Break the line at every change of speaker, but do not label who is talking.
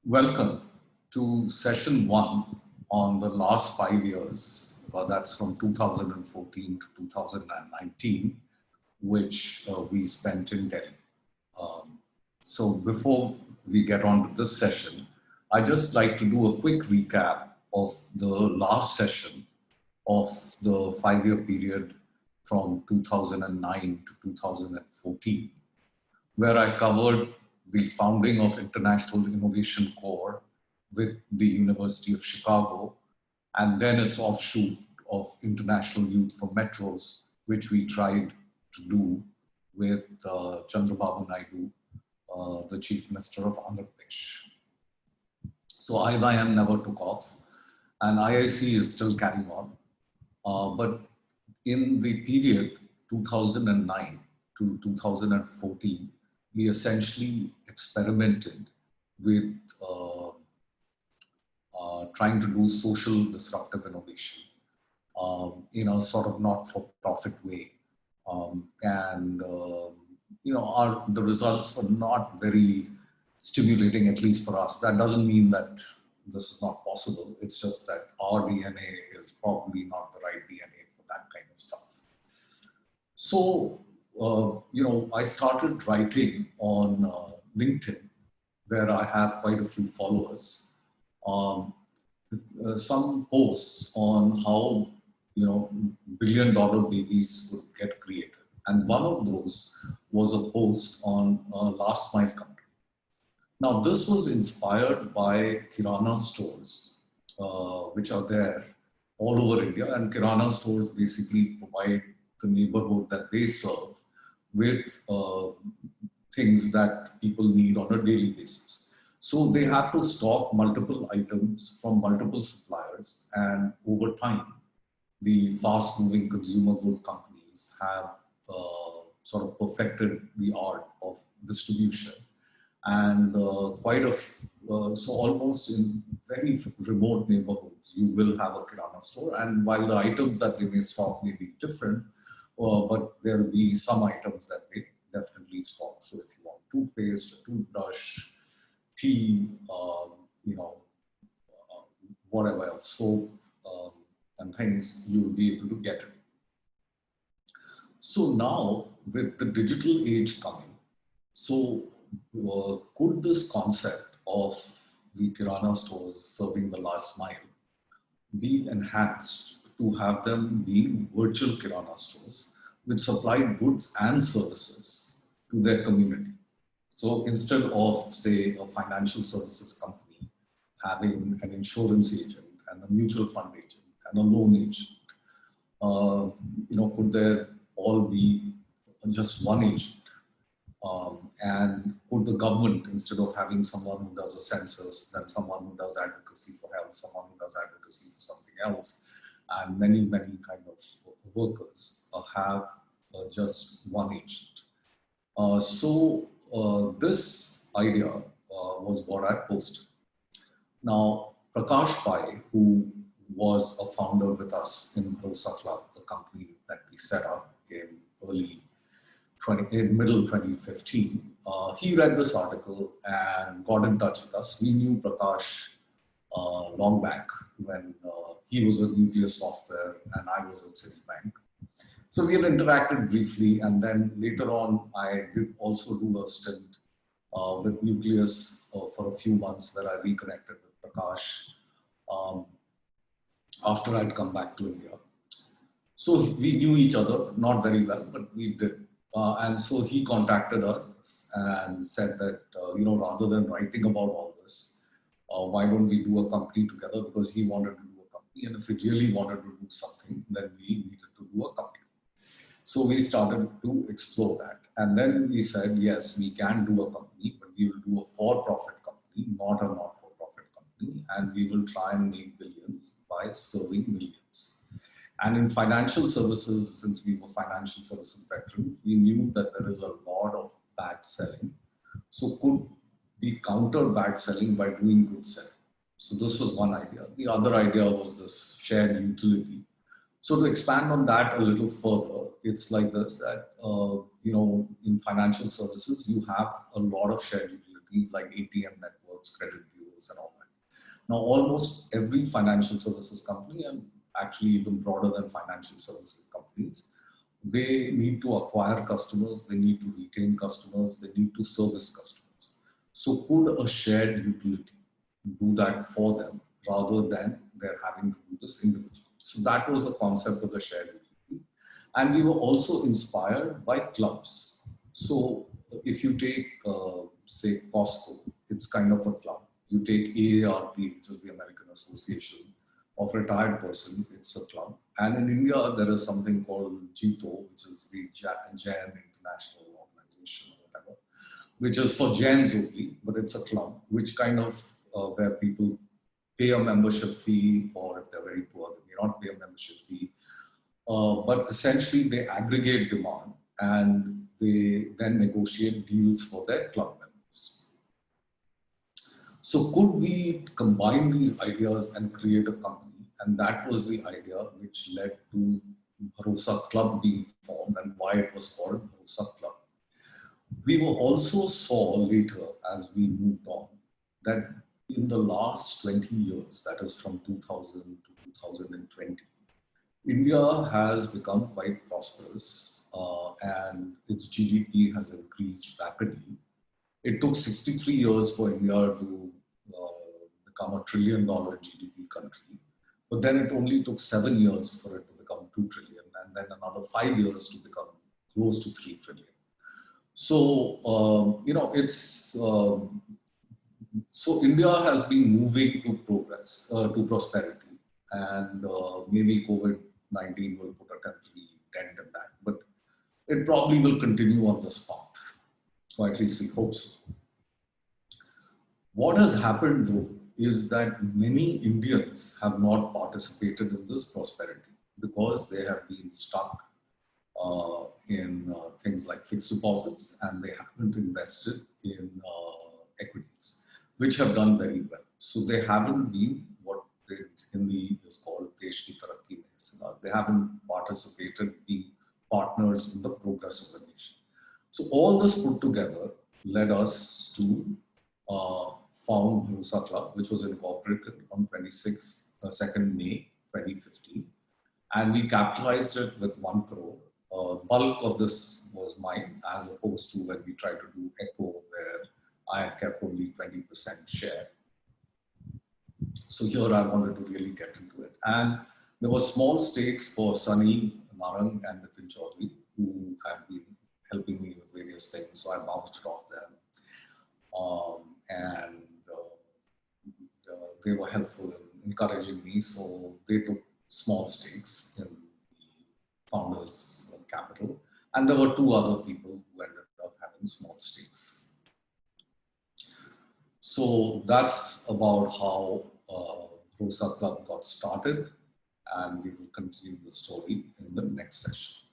Welcome to session one on the last 5 years. That's from 2014 to 2019, which we spent in Delhi. Um, so before we get on to this session, I just like to do a quick recap of the last session of the 5 year period from 2009 to 2014, where I covered the founding of International Innovation Corps with the University of Chicago, and then its offshoot of International Youth for Metros, which we tried to do with Chandrababu Naidu, the Chief Minister of Andhra Pradesh. So IIM never took off, and IIC is still carrying on. But in the period 2009 to 2014, we essentially experimented with trying to do social disruptive innovation in a sort of not-for-profit way. The results were not very stimulating, at least for us. That doesn't mean that this is not possible. It's just that our DNA is probably not the right DNA for that kind of stuff. So, I started writing on LinkedIn, where I have quite a few followers. Some posts on how billion-dollar babies would get created, and one of those was a post on last mile company. Now, this was inspired by Kirana stores, which are there all over India, and Kirana stores basically provide the neighborhood that they serve with things that people need on a daily basis. So they have to stock multiple items from multiple suppliers, and over time, the fast-moving consumer good companies have sort of perfected the art of distribution. And so almost in very remote neighborhoods, you will have a Kirana store. And while the items that they may stock may be different, but there will be some items that they definitely stock. So if you want toothpaste, a toothbrush, tea, whatever else, soap and things, you will be able to get it. So now with the digital age coming, could this concept of the Kirana stores serving the last mile be enhanced to have them be virtual Kirana stores which supply goods and services to their community? So instead of, say, a financial services company having an insurance agent and a mutual fund agent and a loan agent, could there all be just one agent? And could the government, instead of having someone who does a census, then someone who does advocacy for health, someone who does advocacy for something else, and many kind of workers, have just one agent? This idea was what I posted. Now, Prakash Pai, who was a founder with us in Bharosa Club, the company that we set up in middle 2015, he read this article and got in touch with us. We knew Prakash long back when he was with Nucleus Software and I was with Citibank. So we had interacted briefly, and then later on, I did also do a stint with Nucleus for a few months where I reconnected with Prakash after I'd come back to India. So we knew each other, not very well, but we did. And so he contacted us and said that, rather than writing about all this, why don't we do a company together? Because he wanted to do a company. And if he really wanted to do something, then we needed to do a company. So we started to explore that. And then we said, yes, we can do a company, but we will do a for-profit company, not a not-for-profit company. And we will try and make billions by serving millions. And in financial services, since we were financial services veterans, we knew that there is a lot of bad selling. So could we counter bad selling by doing good selling? So this was one idea. The other idea was this shared utility. So to expand on that a little further, it's like this, that, in financial services, you have a lot of shared utilities like ATM networks, credit bureaus, services and all that. Now, almost every financial services company, and actually even broader than financial services companies, they need to acquire customers, they need to retain customers, they need to service customers. So could a shared utility do that for them rather than they're having to do this individually? So that was the concept of the shared utility. And we were also inspired by clubs. So if you take, say, Costco, it's kind of a club. You take AARP, which is the American Association of Retired Person, it's a club. And in India, there is something called JITO, which is the Jain International Organization or whatever, which is for Jains only, but it's a club, which kind of where people pay a membership fee, or if they're very poor, they may not pay a membership fee. But essentially, they aggregate demand and they then negotiate deals for their club members. So could we combine these ideas and create a company? And that was the idea which led to Bharosa Club being formed and why it was called Bharosa Club. We were also saw later as we moved on that in the last 20 years, that is from 2000 to 2020, India has become quite prosperous and its GDP has increased rapidly. It took 63 years for India to become $1 trillion GDP country, but then it only took 7 years for it to become 2 trillion, and then another 5 years to become close to 3 trillion. So, so India has been moving to progress, to prosperity, and maybe COVID-19 will put a temporary dent in that, but it probably will continue on this path, or at least we hope so. What has happened though is that many Indians have not participated in this prosperity because they have been stuck in things like fixed deposits, and they haven't invested in equities, which have done very well. So they haven't been what in Hindi is called Desh ki Tarakki mein Hissar. They haven't participated, being partners in the progress of the nation. So all this put together led us to found Bharosa Club, which was incorporated on 2nd May 2015. And we capitalized it with 1 crore. Bulk of this was mine, as opposed to when we tried to do Echo, where I had kept only 20% share. So here I wanted to really get into it. And there were small stakes for Sunny, Narang, and Nitin Chaudhary, who had been helping me with various things. So I bounced it off them. They were helpful in encouraging me. So they took small stakes in the founders' capital. And there were 2 other people who ended up having small stakes. So that's about how Bharosa Club got started, and we will continue the story in the next session.